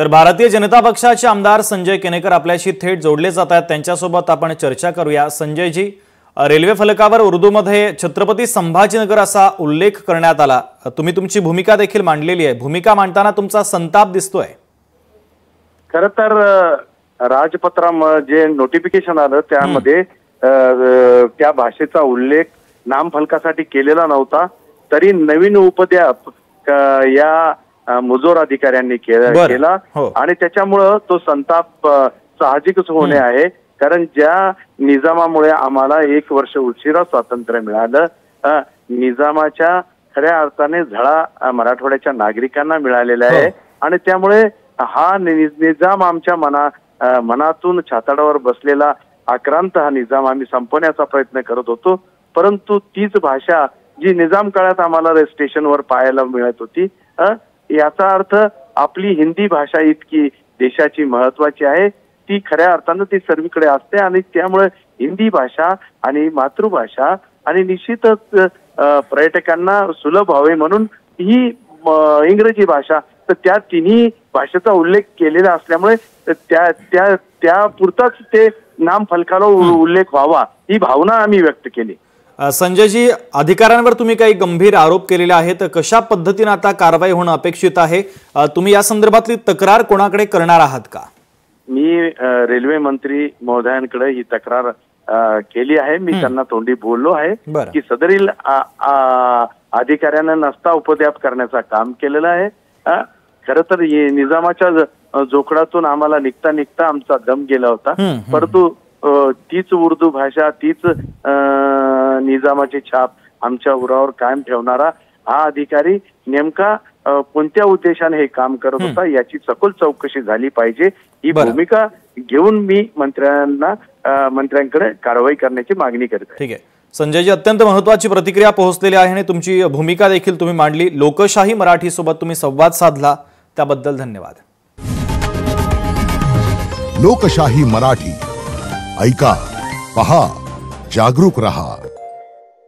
तर भारतीय जनता पक्षाचे आमदार संजय केनेकर आपल्याशी थेट जोडले जात आहेत। त्यांच्यासोबत आपण चर्चा करूया। संजयजी, रेल्वे फलकावर उर्दूमध्ये छत्रपती संभाजीनगर असा उल्लेख करण्यात आला। तुम्ही तुमची भूमिका देखील मांडलेली आहे। भूमिका मांडताना तुमचा संताप दिसतोय। खरं तर राजपत्रामध्ये जे नोटिफिकेशन आलं त्यामध्ये त्या भाषेचा उल्लेख नामफलकासाठी केलेला नव्हता, तरी नवीन उपद्व्याप या मुजोर अधिकाऱ्यांनी केला आणि त्याच्यामुळे तो संताप साहजिकच होणे आहे। कारण ज्या निजामामुळे आम्हाला 1 वर्ष उशिरा स्वातंत्र्य मिळालं, निजामाच्या खऱ्या अर्थाने झळा मराठवाड्याच्या नागरिकांना मिळालेला आहे आणि त्यामुळे हा निजाम आमच्या मनातून छाताडावर बसलेला आक्रांत हा निजाम आम्ही संपवण्याचा प्रयत्न करत होतो। परंतु तीच भाषा जी निजाम काळात आम्हाला स्टेशनवर पाहायला मिळत होती, याचा अर्थ आपली हिंदी भाषा इतकी देशाची महत्वाची आहे, ती खऱ्या अर्थानं ती सर्वीकडे असते आणि त्यामुळे हिंदी भाषा आणि मातृभाषा आणि निश्चितच पर्यटकांना सुलभ व्हावे म्हणून ही इंग्रजी भाषा, तर त्या तिन्ही भाषेचा उल्लेख केलेला असल्यामुळे त्या पुरताच ते नाम फलकाला उल्लेख व्हावा ही भावना आम्ही व्यक्त केली। संजयजी, अधिकाऱ्यांवर तुम्ही काही गंभीर आरोप केलेले आहेत, कशा पद्धतीने आता कारवाई होणं अपेक्षित आहे? तुम्ही या संदर्भातली तक्रार कोणाकडे करणार आहात का? मी रेल्वे मंत्री महोदयांकडे ही तक्रार केली आहे। मी त्यांना तोंडी बोललो आहे की सदरील अधिकाऱ्यांना नसता उपद्व्याप करण्याचं काम केलेलं आहे। खरं तर निजामाच्या जोखडातून आम्हाला निघता आमचा दम गेला होता, परंतु तीच उर्दू भाषा, तीच निजामाची छाप आमच्या उरावर कायम ठेवणारा हा अधिकारी नेमका कोणत्या उद्देशाने हे काम करत होता याची सखोल चौकशी झाली पाहिजे, ही भूमिका घेऊन मी मंत्र्यांकडे कारवाई करण्याची मागणी करत आहे। ठीक आहे संजयजी, अत्यंत महत्त्वाची प्रतिक्रिया पोहोचलेली आहे आणि तुमची भूमिका देखील तुम्ही मांडली। लोकशाही मराठी सोबत तुम्ही संवाद साधला त्याबद्दल धन्यवाद। लोकशाही मराठी ऐका, पहा, जागरूक रहा।